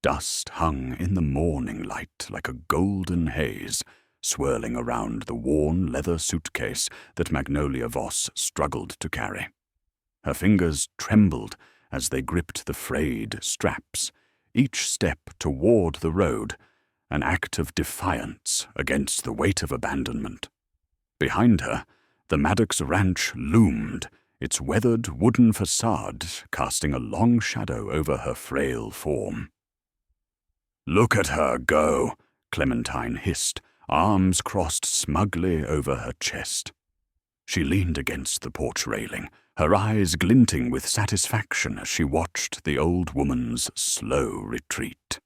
Dust hung in the morning light like a golden haze, swirling around the worn leather suitcase that Magnolia Voss struggled to carry. Her fingers trembled as they gripped the frayed straps, each step toward the road, an act of defiance against the weight of abandonment. Behind her, the Maddox ranch loomed, its weathered wooden facade casting a long shadow over her frail form. "Look at her go," Clementine hissed, arms crossed smugly over her chest. She leaned against the porch railing, her eyes glinting with satisfaction as she watched the old woman's slow retreat.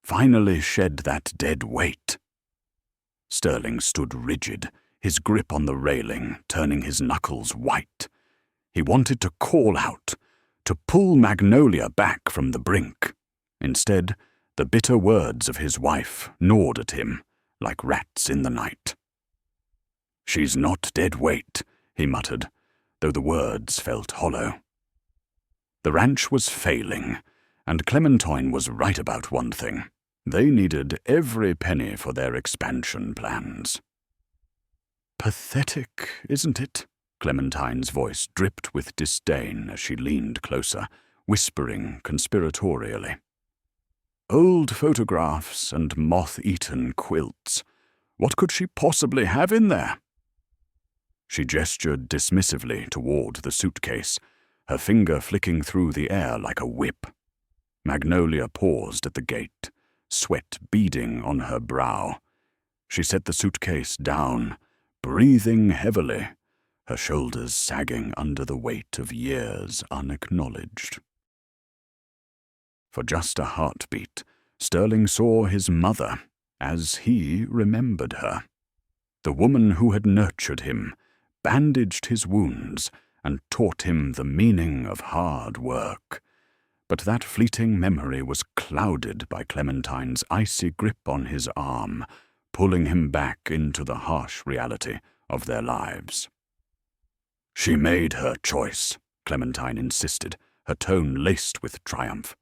"Finally shed that dead weight." Sterling stood rigid, his grip on the railing turning his knuckles white. He wanted to call out, to pull Magnolia back from the brink. Instead, the bitter words of his wife gnawed at him like rats in the night. "She's not dead weight," he muttered, though the words felt hollow. The ranch was failing, and Clementine was right about one thing. They needed every penny for their expansion plans. "Pathetic, isn't it?" Clementine's voice dripped with disdain as she leaned closer, whispering conspiratorially. "Old photographs and moth-eaten quilts. What could she possibly have in there?" She gestured dismissively toward the suitcase, her finger flicking through the air like a whip. Magnolia paused at the gate, sweat beading on her brow. She set the suitcase down, breathing heavily, her shoulders sagging under the weight of years unacknowledged. For just a heartbeat, Sterling saw his mother as he remembered her. The woman who had nurtured him, bandaged his wounds, and taught him the meaning of hard work. But that fleeting memory was clouded by Clementine's icy grip on his arm, pulling him back into the harsh reality of their lives. "She made her choice," Clementine insisted, her tone laced with triumph.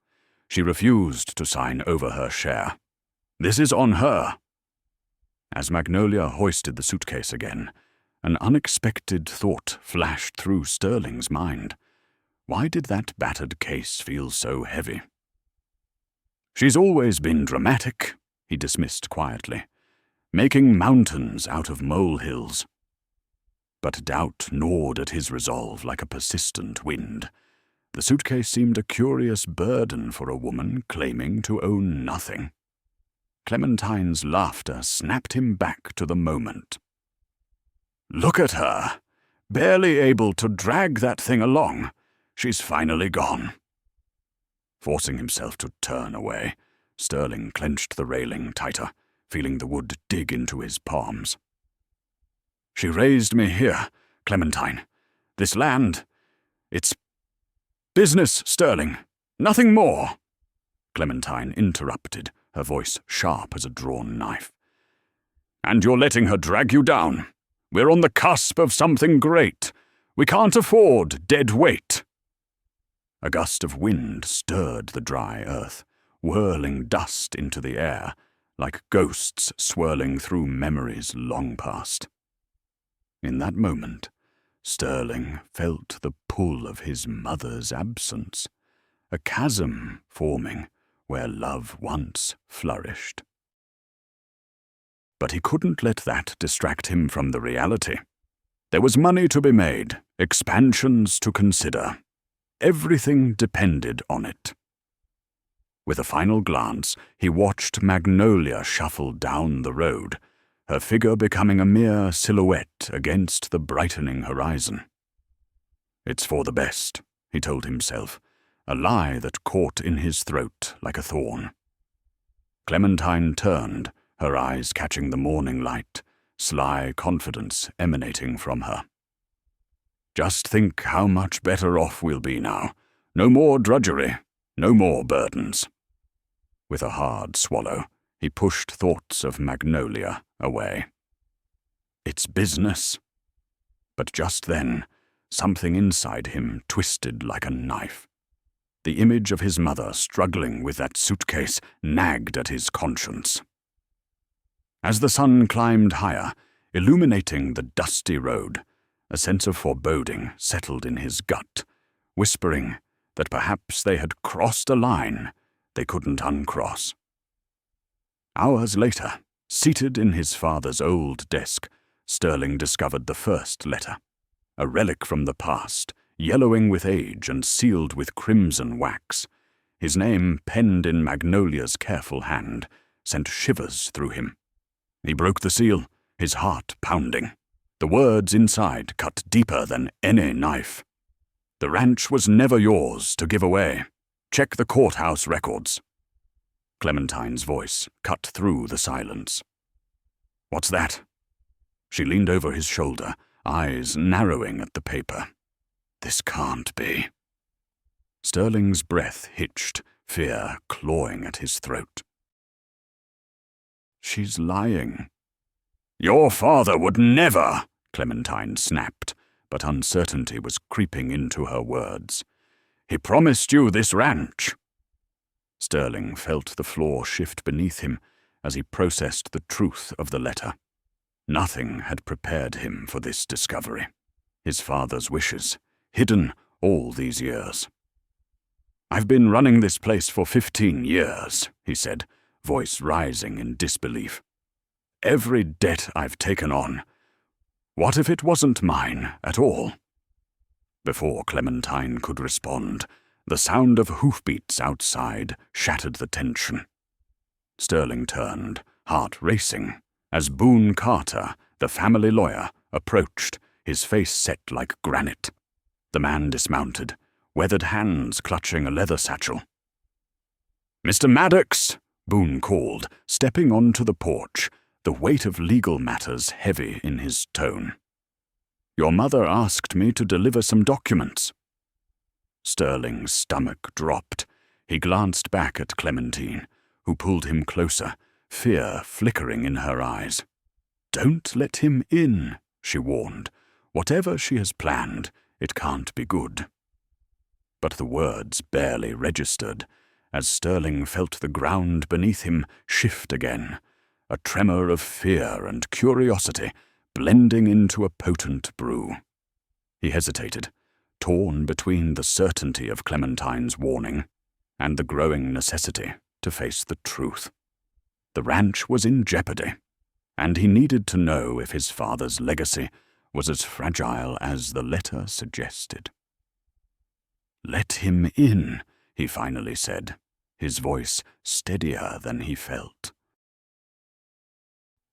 She refused to sign over her share. "This is on her." As Magnolia hoisted the suitcase again, an unexpected thought flashed through Sterling's mind. Why did that battered case feel so heavy? "She's always been dramatic," he dismissed quietly, "making mountains out of molehills." But doubt gnawed at his resolve like a persistent wind. The suitcase seemed a curious burden for a woman claiming to own nothing. Clementine's laughter snapped him back to the moment. "Look at her, barely able to drag that thing along. She's finally gone." Forcing himself to turn away, Sterling clenched the railing tighter, feeling the wood dig into his palms. "She raised me here, Clementine. This land, it's business, Sterling. Nothing more." Clementine interrupted, her voice sharp as a drawn knife. "And you're letting her drag you down. We're on the cusp of something great. We can't afford dead weight." A gust of wind stirred the dry earth, whirling dust into the air, like ghosts swirling through memories long past. In that moment, Sterling felt the pull of his mother's absence, a chasm forming where love once flourished. But he couldn't let that distract him from the reality. There was money to be made, expansions to consider. Everything depended on it. With a final glance, he watched Magnolia shuffle down the road, her figure becoming a mere silhouette against the brightening horizon. "It's for the best," he told himself, a lie that caught in his throat like a thorn. Clementine turned, her eyes catching the morning light, sly confidence emanating from her. "Just think how much better off we'll be now. No more drudgery, no more burdens." With a hard swallow, he pushed thoughts of Magnolia away. "It's business." But just then, something inside him twisted like a knife. The image of his mother struggling with that suitcase nagged at his conscience. As the sun climbed higher, illuminating the dusty road, a sense of foreboding settled in his gut, whispering that perhaps they had crossed a line they couldn't uncross. Hours later, seated in his father's old desk, Sterling discovered the first letter, a relic from the past, yellowing with age and sealed with crimson wax. His name, penned in Magnolia's careful hand, sent shivers through him. He broke the seal, his heart pounding. The words inside cut deeper than any knife. "The ranch was never yours to give away. Check the courthouse records." Clementine's voice cut through the silence. "What's that?" She leaned over his shoulder, eyes narrowing at the paper. "This can't be." Sterling's breath hitched, fear clawing at his throat. "She's lying." "Your father would never," Clementine snapped, but uncertainty was creeping into her words. "He promised you this ranch." Sterling felt the floor shift beneath him as he processed the truth of the letter. Nothing had prepared him for this discovery. His father's wishes, hidden all these years. "I've been running this place for 15 years, he said, voice rising in disbelief. "Every debt I've taken on. What if it wasn't mine at all?" Before Clementine could respond, the sound of hoofbeats outside shattered the tension. Sterling turned, heart racing, as Boone Carter, the family lawyer, approached, his face set like granite. The man dismounted, weathered hands clutching a leather satchel. "Mr. Maddox," Boone called, stepping onto the porch, the weight of legal matters heavy in his tone. "Your mother asked me to deliver some documents." Sterling's stomach dropped. He glanced back at Clementine, who pulled him closer, fear flickering in her eyes. "Don't let him in," she warned. "Whatever she has planned, it can't be good." But the words barely registered, as Sterling felt the ground beneath him shift again, a tremor of fear and curiosity blending into a potent brew. He hesitated, torn between the certainty of Clementine's warning and the growing necessity to face the truth. The ranch was in jeopardy, and he needed to know if his father's legacy was as fragile as the letter suggested. "Let him in," he finally said, his voice steadier than he felt.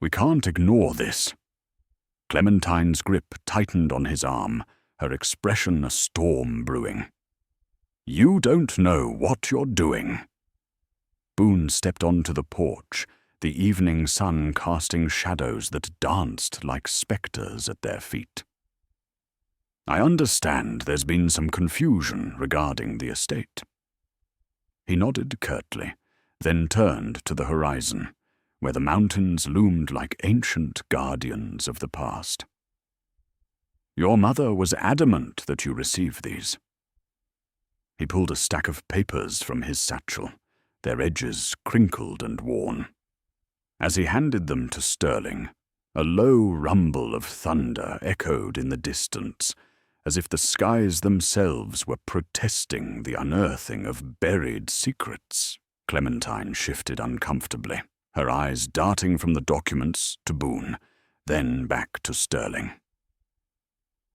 "We can't ignore this." Clementine's grip tightened on his arm, her expression a storm brewing. "You don't know what you're doing." Boone stepped onto the porch, the evening sun casting shadows that danced like specters at their feet. "I understand there's been some confusion regarding the estate." He nodded curtly, then turned to the horizon, where the mountains loomed like ancient guardians of the past. "Your mother was adamant that you receive these." He pulled a stack of papers from his satchel, their edges crinkled and worn. As he handed them to Sterling, a low rumble of thunder echoed in the distance, as if the skies themselves were protesting the unearthing of buried secrets. Clementine shifted uncomfortably, her eyes darting from the documents to Boone, then back to Sterling.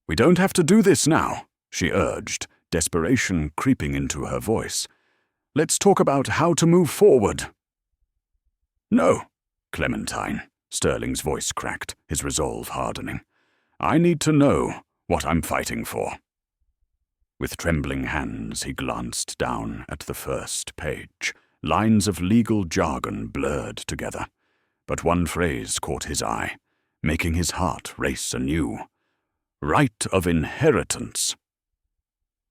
"We don't have to do this now," she urged, desperation creeping into her voice. "Let's talk about how to move forward." "No, Clementine," Sterling's voice cracked, his resolve hardening. "I need to know what I'm fighting for." With trembling hands, he glanced down at the first page. Lines of legal jargon blurred together, but one phrase caught his eye, making his heart race anew. "Right of inheritance."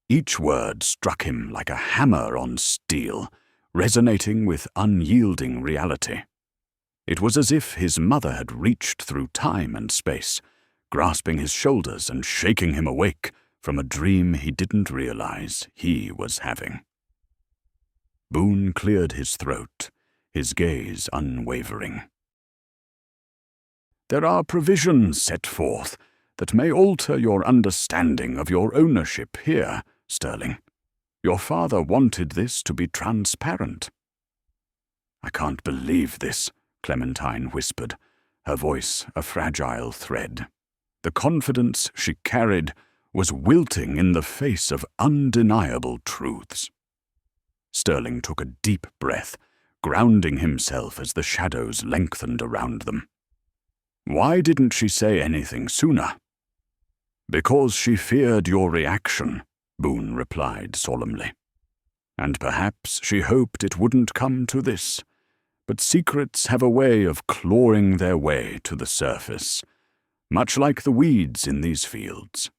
Each word struck him like a hammer on steel, resonating with unyielding reality. It was as if his mother had reached through time and space, grasping his shoulders and shaking him awake from a dream he didn't realize he was having. Boone cleared his throat, his gaze unwavering. "There are provisions set forth that may alter your understanding of your ownership here, Sterling. Your father wanted this to be transparent." "I can't believe this," Clementine whispered, her voice a fragile thread. The confidence she carried was wilting in the face of undeniable truths. Sterling took a deep breath, grounding himself as the shadows lengthened around them. "Why didn't she say anything sooner?" "Because she feared your reaction," Boone replied solemnly. "And perhaps she hoped it wouldn't come to this. But secrets have a way of clawing their way to the surface, much like the weeds in these fields."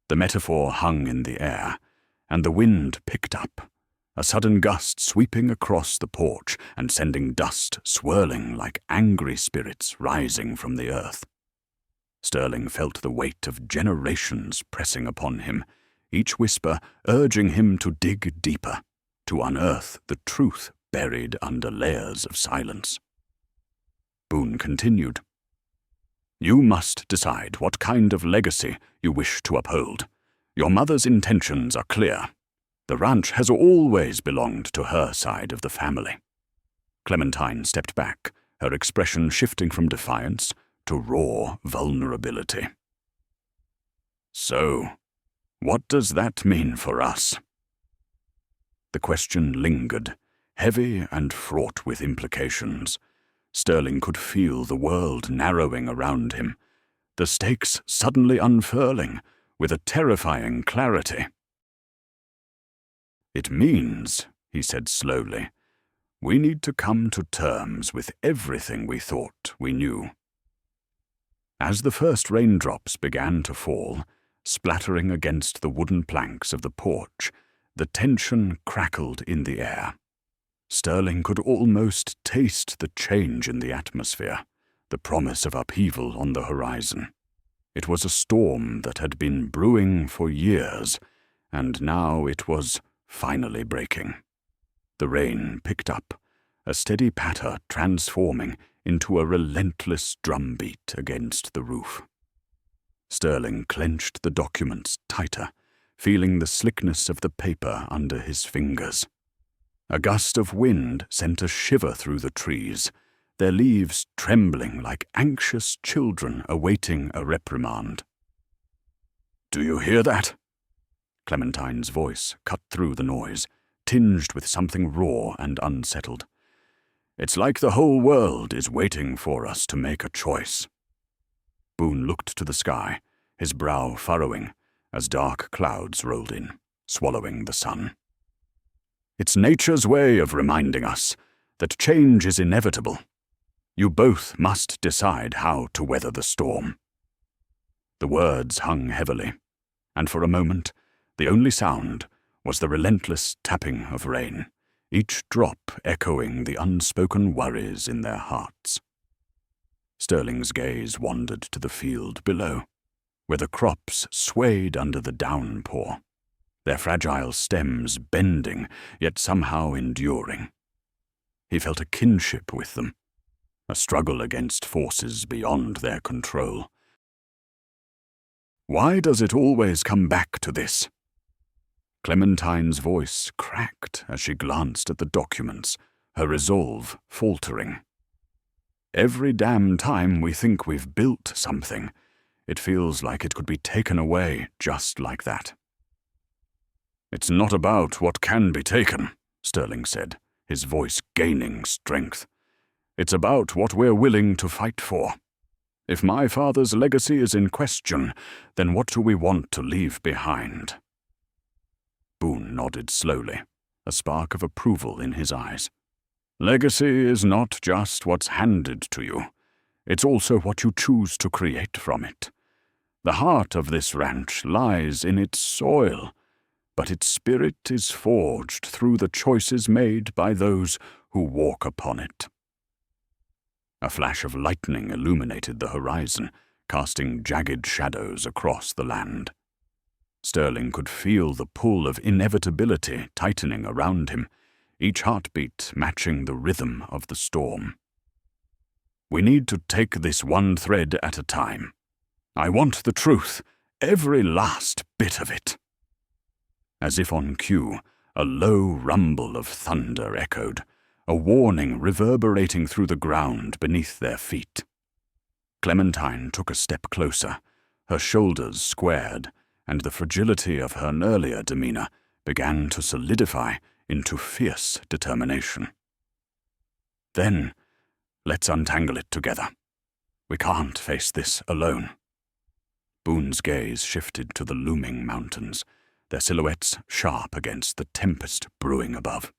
The metaphor hung in the air, and the wind picked up, a sudden gust sweeping across the porch and sending dust swirling like angry spirits rising from the earth. Sterling felt the weight of generations pressing upon him, each whisper urging him to dig deeper, to unearth the truth buried under layers of silence. Boone continued, "You must decide what kind of legacy you wish to uphold. Your mother's intentions are clear. The ranch has always belonged to her side of the family." Clementine stepped back, her expression shifting from defiance to raw vulnerability. "So, what does that mean for us?" The question lingered, heavy and fraught with implications. Sterling could feel the world narrowing around him, the stakes suddenly unfurling with a terrifying clarity. "It means," he said slowly, "we need to come to terms with everything we thought we knew." As the first raindrops began to fall, splattering against the wooden planks of the porch, the tension crackled in the air. Sterling could almost taste the change in the atmosphere, the promise of upheaval on the horizon. It was a storm that had been brewing for years, and now it was finally breaking. The rain picked up, a steady patter transforming into a relentless drumbeat against the roof. Sterling clenched the documents tighter, feeling the slickness of the paper under his fingers. A gust of wind sent a shiver through the trees, their leaves trembling like anxious children awaiting a reprimand. "Do you hear that?" Clementine's voice cut through the noise, tinged with something raw and unsettled. "It's like the whole world is waiting for us to make a choice." Boone looked to the sky, his brow furrowing as dark clouds rolled in, swallowing the sun. "It's nature's way of reminding us that change is inevitable. You both must decide how to weather the storm." The words hung heavily, and for a moment the only sound was the relentless tapping of rain, each drop echoing the unspoken worries in their hearts. Sterling's gaze wandered to the field below, where the crops swayed under the downpour, their fragile stems bending, yet somehow enduring. He felt a kinship with them, a struggle against forces beyond their control. "Why does it always come back to this?" Clementine's voice cracked as she glanced at the documents, her resolve faltering. "Every damn time we think we've built something, it feels like it could be taken away just like that." "It's not about what can be taken," Sterling said, his voice gaining strength. "It's about what we're willing to fight for. If my father's legacy is in question, then what do we want to leave behind?" Boone nodded slowly, a spark of approval in his eyes. "Legacy is not just what's handed to you. It's also what you choose to create from it. The heart of this ranch lies in its soil, but its spirit is forged through the choices made by those who walk upon it." A flash of lightning illuminated the horizon, casting jagged shadows across the land. Sterling could feel the pull of inevitability tightening around him, each heartbeat matching the rhythm of the storm. "We need to take this one thread at a time. I want the truth, every last bit of it." As if on cue, a low rumble of thunder echoed, a warning reverberating through the ground beneath their feet. Clementine took a step closer, her shoulders squared, and the fragility of her earlier demeanor began to solidify into fierce determination. "Then, let's untangle it together. We can't face this alone." Boone's gaze shifted to the looming mountains, their silhouettes sharp against the tempest brewing above.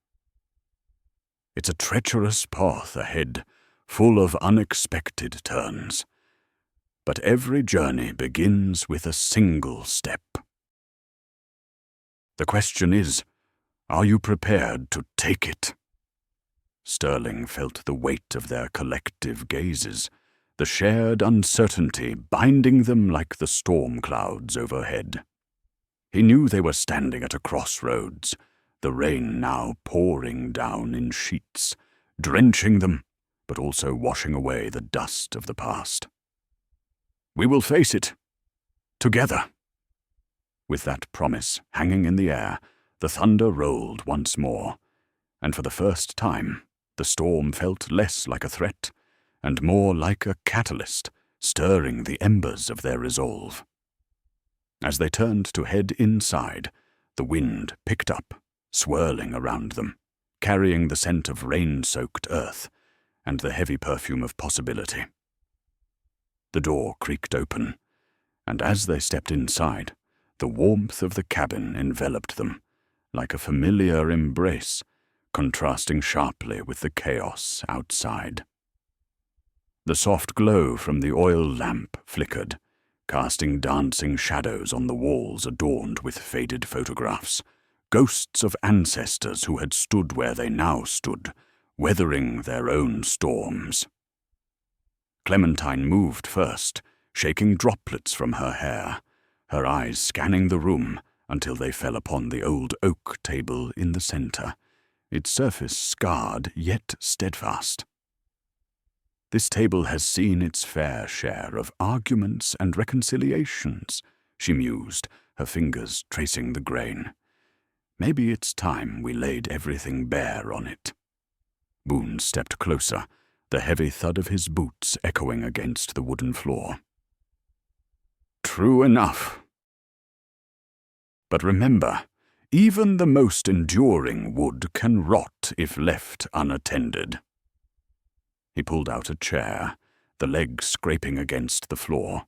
"It's a treacherous path ahead, full of unexpected turns. But every journey begins with a single step. The question is, are you prepared to take it?" Sterling felt the weight of their collective gazes, the shared uncertainty binding them like the storm clouds overhead. He knew they were standing at a crossroads, the rain now pouring down in sheets, drenching them, but also washing away the dust of the past. "We will face it. Together." With that promise hanging in the air, the thunder rolled once more, and for the first time, the storm felt less like a threat, and more like a catalyst, stirring the embers of their resolve. As they turned to head inside, the wind picked up, swirling around them, carrying the scent of rain-soaked earth and the heavy perfume of possibility. The door creaked open, and as they stepped inside, the warmth of the cabin enveloped them, like a familiar embrace, contrasting sharply with the chaos outside. The soft glow from the oil lamp flickered, casting dancing shadows on the walls adorned with faded photographs, ghosts of ancestors who had stood where they now stood, weathering their own storms. Clementine moved first, shaking droplets from her hair, her eyes scanning the room until they fell upon the old oak table in the center, its surface scarred yet steadfast. "This table has seen its fair share of arguments and reconciliations," she mused, her fingers tracing the grain. "Maybe it's time we laid everything bare on it." Boone stepped closer, the heavy thud of his boots echoing against the wooden floor. "True enough. But remember, even the most enduring wood can rot if left unattended." He pulled out a chair, the legs scraping against the floor,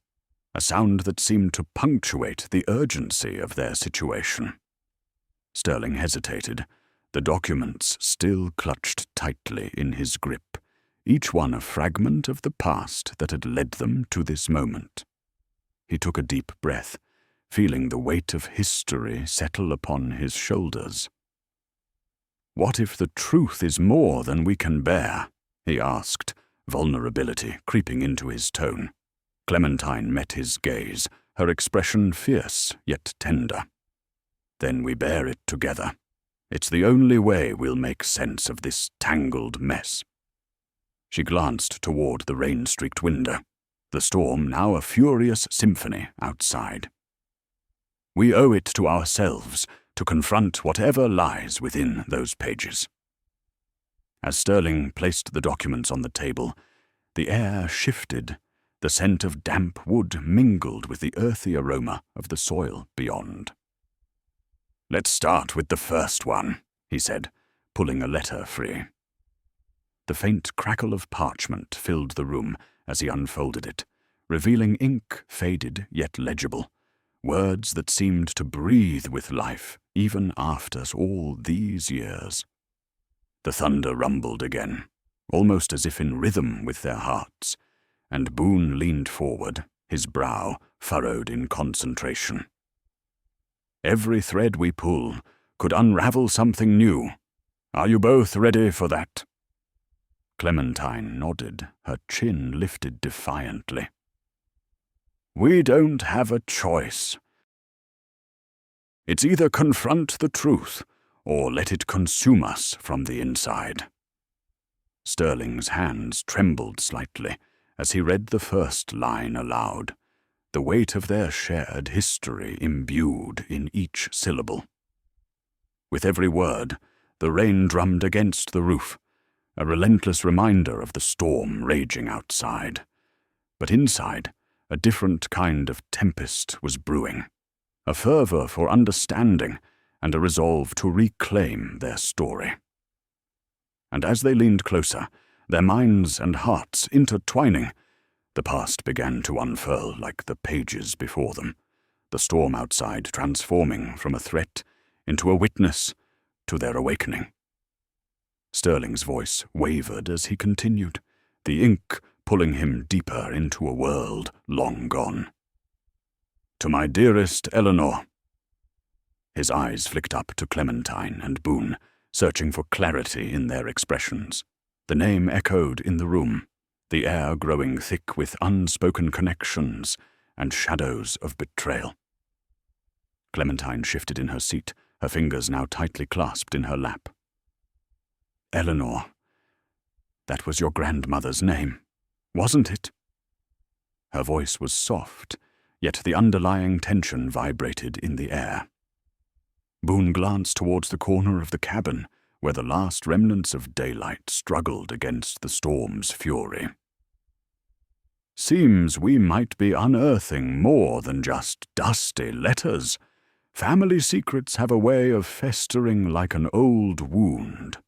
a sound that seemed to punctuate the urgency of their situation. Sterling hesitated, the documents still clutched tightly in his grip, each one a fragment of the past that had led them to this moment. He took a deep breath, feeling the weight of history settle upon his shoulders. "What if the truth is more than we can bear?" he asked, vulnerability creeping into his tone. Clementine met his gaze, her expression fierce yet tender. "Then we bear it together. It's the only way we'll make sense of this tangled mess." She glanced toward the rain-streaked window, the storm now a furious symphony outside. "We owe it to ourselves to confront whatever lies within those pages." As Sterling placed the documents on the table, the air shifted, the scent of damp wood mingled with the earthy aroma of the soil beyond. "Let's start with the first one," he said, pulling a letter free. The faint crackle of parchment filled the room as he unfolded it, revealing ink faded yet legible, words that seemed to breathe with life even after all these years. The thunder rumbled again, almost as if in rhythm with their hearts, and Boone leaned forward, his brow furrowed in concentration. "Every thread we pull could unravel something new. Are you both ready for that?" Clementine nodded, her chin lifted defiantly. "We don't have a choice. It's either confront the truth or let it consume us from the inside." Sterling's hands trembled slightly as he read the first line aloud, the weight of their shared history imbued in each syllable. With every word, the rain drummed against the roof, a relentless reminder of the storm raging outside. But inside, a different kind of tempest was brewing, a fervor for understanding and a resolve to reclaim their story. And as they leaned closer, their minds and hearts intertwining, the past began to unfurl like the pages before them, the storm outside transforming from a threat into a witness to their awakening. Sterling's voice wavered as he continued, the ink pulling him deeper into a world long gone. "To my dearest Eleanor." His eyes flicked up to Clementine and Boone, searching for clarity in their expressions. The name echoed in the room, the air growing thick with unspoken connections and shadows of betrayal. Clementine shifted in her seat, her fingers now tightly clasped in her lap. "Eleanor, that was your grandmother's name, wasn't it?" Her voice was soft, yet the underlying tension vibrated in the air. Boone glanced towards the corner of the cabin, where the last remnants of daylight struggled against the storm's fury. "Seems we might be unearthing more than just dusty letters. Family secrets have a way of festering like an old wound."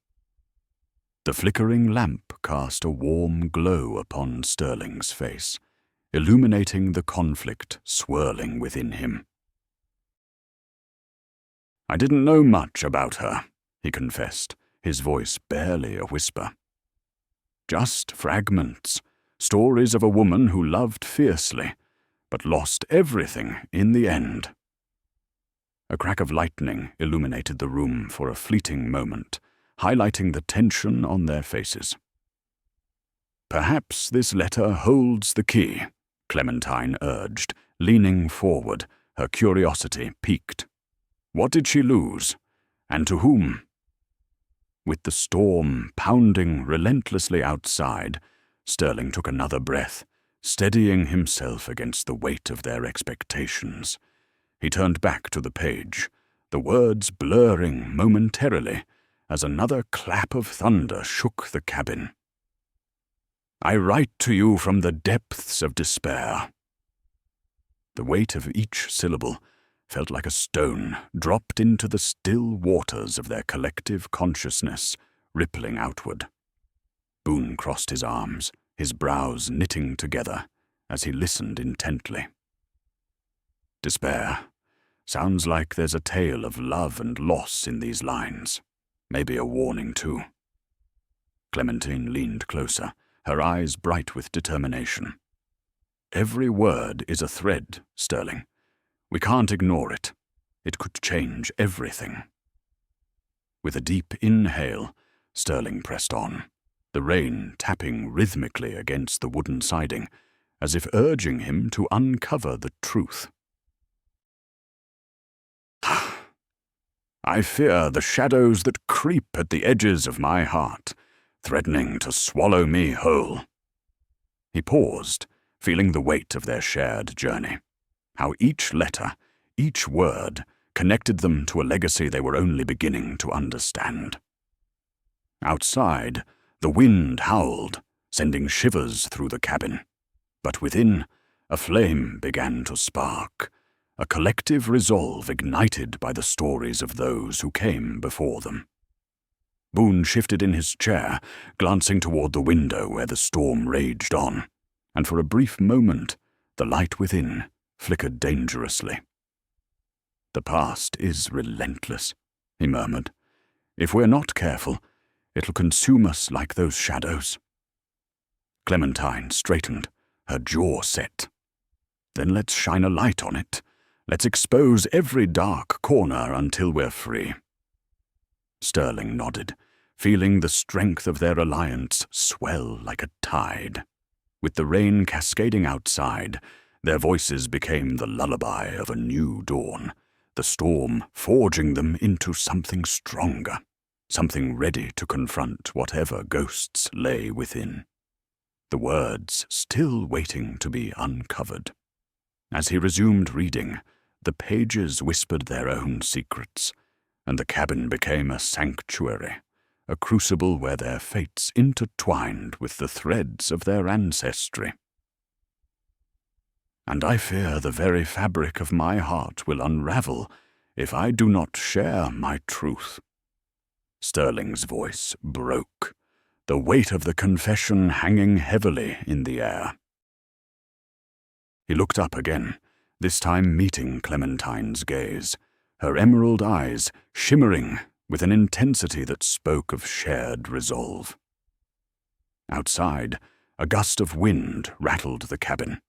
The flickering lamp cast a warm glow upon Sterling's face, illuminating the conflict swirling within him. "I didn't know much about her," he confessed, his voice barely a whisper. "Just fragments, stories of a woman who loved fiercely, but lost everything in the end." A crack of lightning illuminated the room for a fleeting moment, highlighting the tension on their faces. "Perhaps this letter holds the key," Clementine urged, leaning forward, her curiosity piqued. "What did she lose? And to whom?" With the storm pounding relentlessly outside, Sterling took another breath, steadying himself against the weight of their expectations. He turned back to the page, the words blurring momentarily as another clap of thunder shook the cabin. "I write to you from the depths of despair." The weight of each syllable felt like a stone dropped into the still waters of their collective consciousness, rippling outward. Boone crossed his arms, his brows knitting together as he listened intently. "Despair. Sounds like there's a tale of love and loss in these lines. Maybe a warning, too." Clementine leaned closer, her eyes bright with determination. "Every word is a thread, Sterling. We can't ignore it. It could change everything." With a deep inhale, Sterling pressed on, the rain tapping rhythmically against the wooden siding, as if urging him to uncover the truth. "I fear the shadows that creep at the edges of my heart, threatening to swallow me whole." He paused, feeling the weight of their shared journey, how each letter, each word, connected them to a legacy they were only beginning to understand. Outside, the wind howled, sending shivers through the cabin, but within, a flame began to spark, a collective resolve ignited by the stories of those who came before them. Boone shifted in his chair, glancing toward the window where the storm raged on, and for a brief moment, the light within flickered dangerously. "The past is relentless," he murmured. "If we're not careful, it'll consume us like those shadows." Clementine straightened, her jaw set. "Then let's shine a light on it. Let's expose every dark corner until we're free." Sterling nodded, feeling the strength of their alliance swell like a tide. With the rain cascading outside, their voices became the lullaby of a new dawn, the storm forging them into something stronger, something ready to confront whatever ghosts lay within. The words still waiting to be uncovered. As he resumed reading, the pages whispered their own secrets, and the cabin became a sanctuary, a crucible where their fates intertwined with the threads of their ancestry. And I fear the very fabric of my heart will unravel if I do not share my truth. Sterling's voice broke, the weight of the confession hanging heavily in the air. He looked up again, this time meeting Clementine's gaze, her emerald eyes shimmering with an intensity that spoke of shared resolve. Outside, a gust of wind rattled the cabin,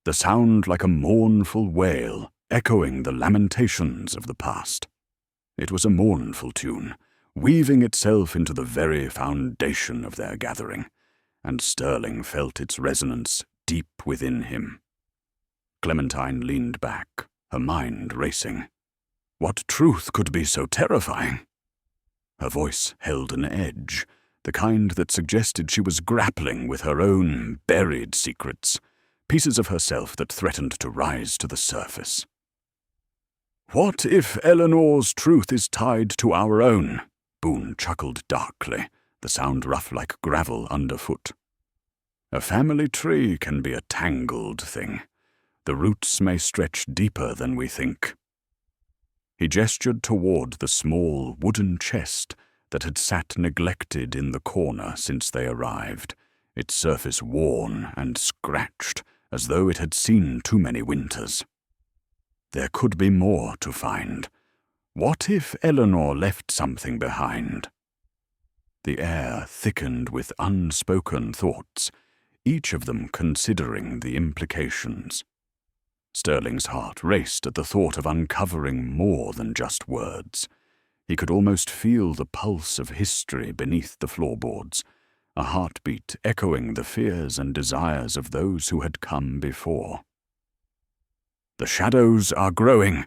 the sound like a mournful wail echoing the lamentations of the past. It was a mournful tune, weaving itself into the very foundation of their gathering, and Sterling felt its resonance deep within him. Clementine leaned back, her mind racing. What truth could be so terrifying? Her voice held an edge, the kind that suggested she was grappling with her own buried secrets, pieces of herself that threatened to rise to the surface. What if Eleanor's truth is tied to our own? Boone chuckled darkly, the sound rough like gravel underfoot. A family tree can be a tangled thing. The roots may stretch deeper than we think. He gestured toward the small wooden chest that had sat neglected in the corner since they arrived, its surface worn and scratched as though it had seen too many winters. There could be more to find. What if Eleanor left something behind? The air thickened with unspoken thoughts, each of them considering the implications. Sterling's heart raced at the thought of uncovering more than just words. He could almost feel the pulse of history beneath the floorboards, a heartbeat echoing the fears and desires of those who had come before. The shadows are growing,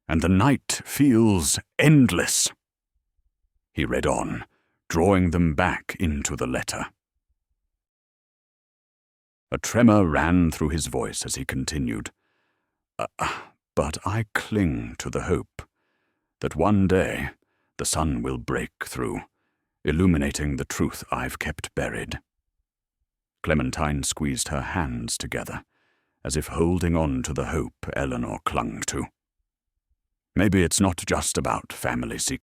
and the night feels endless. He read on, drawing them back into the letter. A tremor ran through his voice as he continued. But I cling to the hope that one day the sun will break through, illuminating the truth I've kept buried. Clementine squeezed her hands together, as if holding on to the hope Eleanor clung to. Maybe it's not just about family secrets.